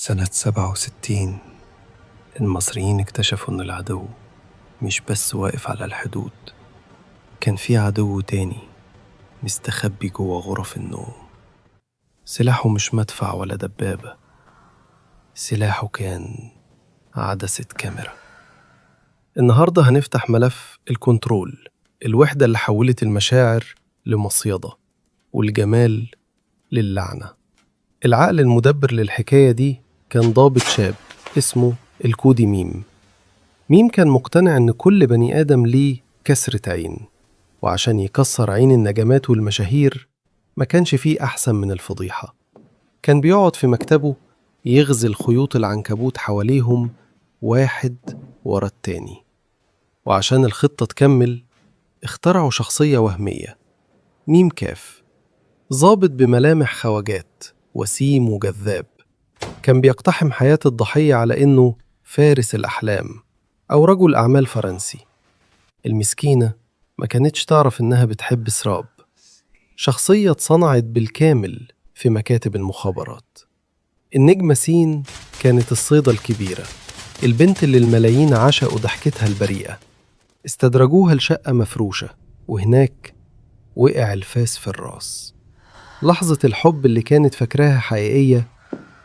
سنة 67 المصريين اكتشفوا إن العدو مش بس واقف على الحدود، كان في عدو تاني مستخبي جوه غرف النوم. سلاحه مش مدفع ولا دبابة، سلاحه كان عدسة كاميرا. النهاردة هنفتح ملف الكنترول، الوحدة اللي حولت المشاعر لمصيدة والجمال للعنة. العقل المدبر للحكاية دي كان ضابط شاب اسمه الكودي ميم. ميم كان مقتنع إن كل بني آدم ليه كسرة عين، وعشان يكسر عين النجمات والمشاهير ما كانش فيه أحسن من الفضيحة. كان بيقعد في مكتبه يغزل خيوط العنكبوت حواليهم واحد ورا التاني، وعشان الخطة تكمل اخترعوا شخصية وهمية، ميم كاف، ضابط بملامح خواجات، وسيم وجذاب. كان بيقتحم حياة الضحية على إنه فارس الأحلام أو رجل أعمال فرنسي. المسكينة ما كانتش تعرف إنها بتحب سراب، شخصية اتصنعت بالكامل في مكاتب المخابرات. النجمة سين كانت الصيدة الكبيرة، البنت اللي الملايين عشقوا ضحكتها البريئة. استدرجوها لشقة مفروشة، وهناك وقع الفاس في الراس. لحظة الحب اللي كانت فاكراها حقيقية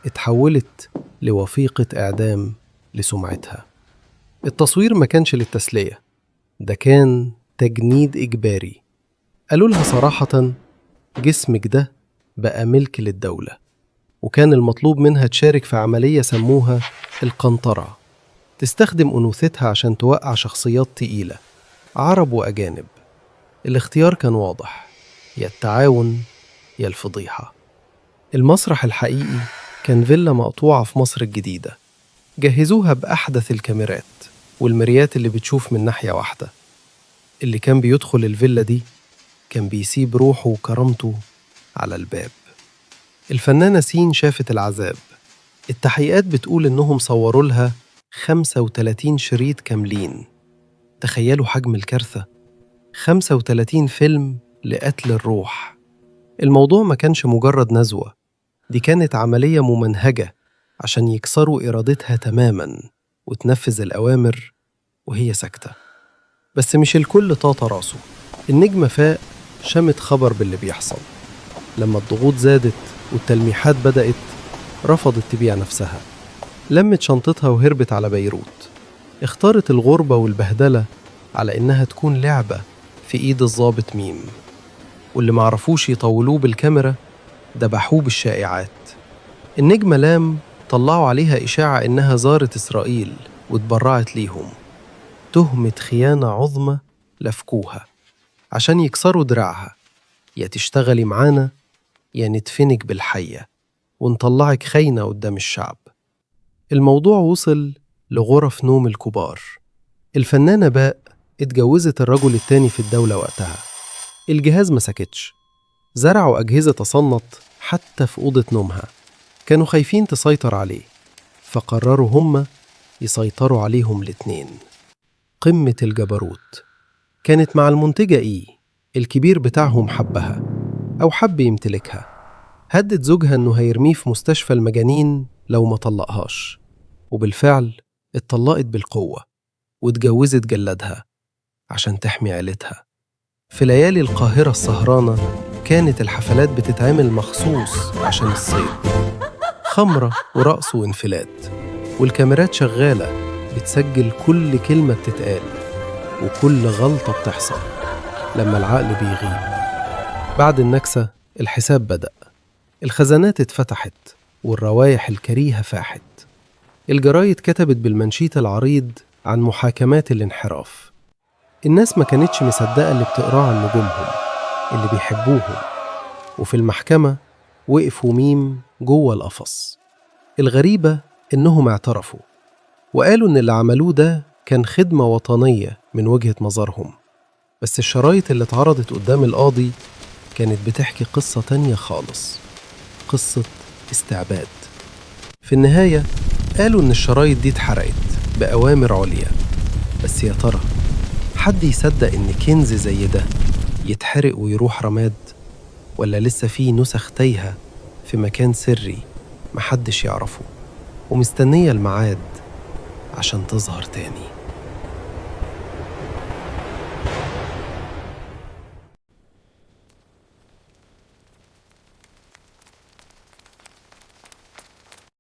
اتحولت لوثيقة إعدام لسمعتها. التصوير ما كانش للتسلية، ده كان تجنيد إجباري. قالوا لها صراحة جسمك ده بقى ملك للدولة، وكان المطلوب منها تشارك في عملية سموها القنطرة، تستخدم أنوثتها عشان توقع شخصيات تقيلة، عرب وأجانب. الاختيار كان واضح، يا التعاون يا الفضيحة. المسرح الحقيقي كان فيلا مقطوعة في مصر الجديدة، جهزوها بأحدث الكاميرات والمرايات اللي بتشوف من ناحية واحدة. اللي كان بيدخل الفيلا دي كان بيسيب روحه وكرامته على الباب. الفنانة سين شافت العذاب. التحقيقات بتقول إنهم صوروا لها 35 شريط كاملين. تخيلوا حجم الكارثة، 35 فيلم لقتل الروح. الموضوع ما كانش مجرد نزوة، دي كانت عملية ممنهجة عشان يكسروا إرادتها تماماً وتنفذ الأوامر وهي ساكتة. بس مش الكل طاطا راسه. النجمة فاق شمت خبر باللي بيحصل. لما الضغوط زادت والتلميحات بدأت، رفضت تبيع نفسها، لمت شنطتها وهربت على بيروت. اختارت الغربة والبهدلة على إنها تكون لعبة في إيد الضابط ميم، واللي معرفوش يطولوه بالكاميرا دبحوه بالشائعات. النجمة لام طلعوا عليها إشاعة إنها زارت إسرائيل واتبرعت ليهم. تهمة خيانة عظمى لفكوها عشان يكسروا دراعها، يا تشتغلي معانا يا ندفنك بالحية ونطلعك خاينة قدام الشعب. الموضوع وصل لغرف نوم الكبار. الفنانة باء اتجوزت الرجل التاني في الدولة وقتها. الجهاز ما سكتش، زرعوا أجهزة تصنت حتى في أوضة نومها. كانوا خايفين تسيطر عليه، فقرروا هم يسيطروا عليهم الاتنين. قمة الجبروت كانت مع المنتجة الكبير بتاعهم حبها أو حب يمتلكها. هدد زوجها إنه هيرميه في مستشفى المجانين لو ما طلقهاش، وبالفعل اتطلقت بالقوة واتجوزت جلدها عشان تحمي عيلتها. في ليالي القاهرة السهرانة كانت الحفلات بتتعمل مخصوص عشان الصيد، خمرة ورقص وانفلات، والكاميرات شغالة بتسجل كل كلمة بتتقال وكل غلطة بتحصل. لما العقل بيغيب بعد النكسة، الحساب بدأ. الخزانات اتفتحت والروايح الكريهة فاحت. الجرايد كتبت بالمنشيت العريض عن محاكمات الانحراف. الناس ما كانتش مصدقة اللي بتقراه عن نجومهم اللي بيحبوهم. وفي المحكمة وقفوا ميم جوه القفص. الغريبة إنهم اعترفوا وقالوا إن اللي عملوه ده كان خدمة وطنية من وجهة نظرهم. بس الشرايط اللي اتعرضت قدام القاضي كانت بتحكي قصة تانية خالص، قصة استعباد. في النهاية قالوا إن الشرايط دي اتحرقت بأوامر عليا. بس يا ترى حد يصدق إن كنز زي ده يتحرق ويروح رماد، ولا لسه فيه نسخ تايهة في مكان سري محدش يعرفه؟ ومستنية الميعاد عشان تظهر تاني.